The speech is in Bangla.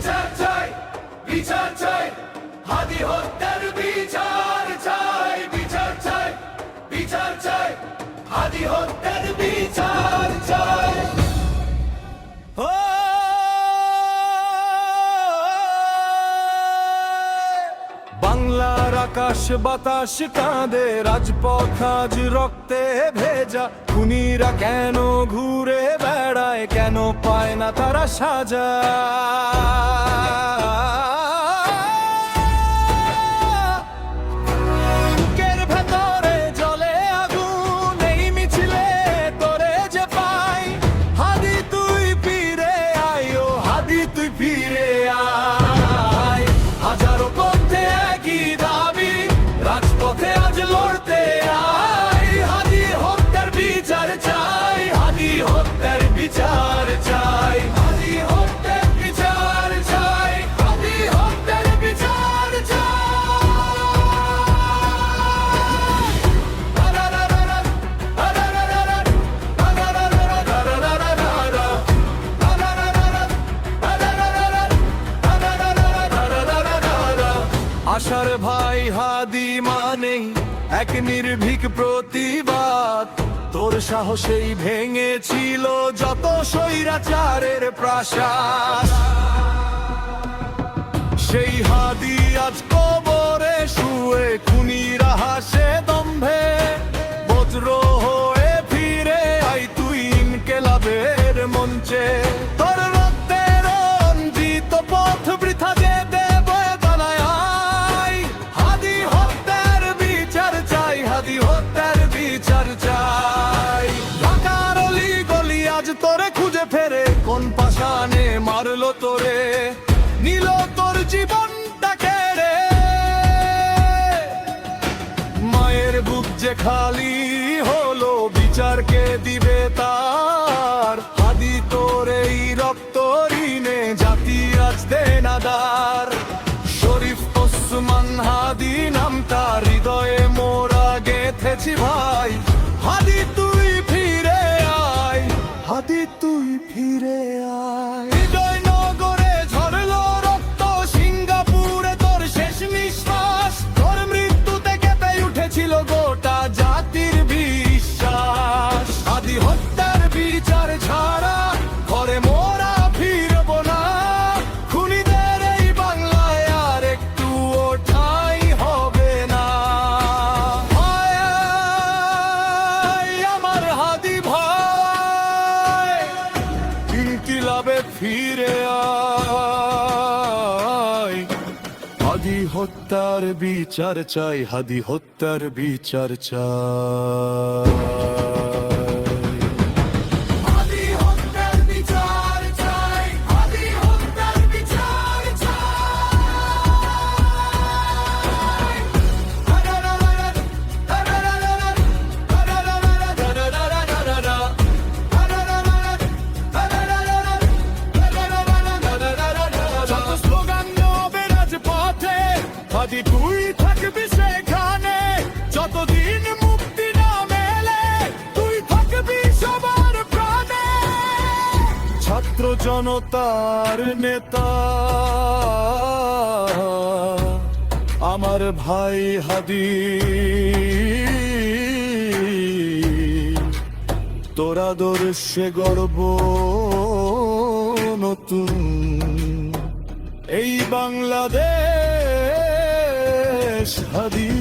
বিচার চাই, বিচার চাই, হাদি হত্যার বিচার চাই, বিচার চাই, বিচার চাই, হাদি হত্যার বিচার চাই। বাংলার আকাশ বাতাস কাঁদে, রাজপথ আজ রক্তে ভেজা। খুনিরা কেন ঘুরে বেড়ায়, কেন পায় না তারা সাজা? বুকের ভেতরে জ্বলে আগুন, এই মিছিলে তোরে যে পাই। হাদি তুই ফিরে আয়, ও হাদি তুই ফিরে আয়। হাজারো পথে একই দাবি, রাজপথে আজ লড়তে আয়। হাদি হত্যার বিচার চাই, হাদি হত্যার বিচার চাই, হাদি হত্যার বিচার চাই, হাদি হত্যার বিচার আশার ভাই হাদি মানেই এক নির্ভীক প্রতিবাদ। তোর সাহসেই ভেঙেছিল যত স্বৈরাচারের প্রাসাদ। সেই হাদি আজ কবরে শুয়ে, খুনিরা হাসে দম্ভে। বজ্র হয়ে ফিরে আই তুই ইনকেলাবের মঞ্চে। তোর রক্তের রঞ্জিত পথ বৃথা যেতে বয়ে আয়। হাদি হত্যার বিচার চাই, হাদি হত্যার বিচার চাই। ঢাকার অলি গলি আজ তোরে খুঁজে ফেরে, কোন পাষাণে মারলো তোরে, নিল তোর জীবনটা কেড়ে। মায়ের বুক যে খালি হলো, বিচারকে দিবে তার। হাদি তোর এই রক্ত ঋণে জাতি আজ দেনাদার। শরীফ ওসমান হাদি নাম তার, হৃদয়ে মোরা গেথেছি ভাই। হাদি তুই ফিরে আয়, হাদি তুই ফিরে আয়। হৃদয় নগরে ঝরলো রক্ত, সিঙ্গাপুরে তোর শেষ নিঃশ্বাস। তোর মৃত্যুতে কেঁপে উঠেছিল গোটা জাতির বিশ্বাস। হাদি হত্যার বিচার ছাড়া ঘরে মোরা ফিরব না। খুনিদের এই বাংলায় আর একটু ঠাঁই হবে না। হায় আমার হাদি ভাই, ইনকিলাবে ফিরে আয়। হাদি হত্যার বিচার চাই, হাদি হত্যার বিচার চাই। হাদি হত্যার বিচার চাই, হাদি হত্যার বিচার চাই। স্লোগান হবে রাজপথে, হাদি তুই থাকবি সেখানে। যতদিন মুক্তি না মেলে, তুই থাকবি সবার প্রাণে। ছাত্র জনতার নেতা আমার ভাই হাদি, তোর আদর্শে গর্ব নতুন এই বাংলাদেশ। হাদি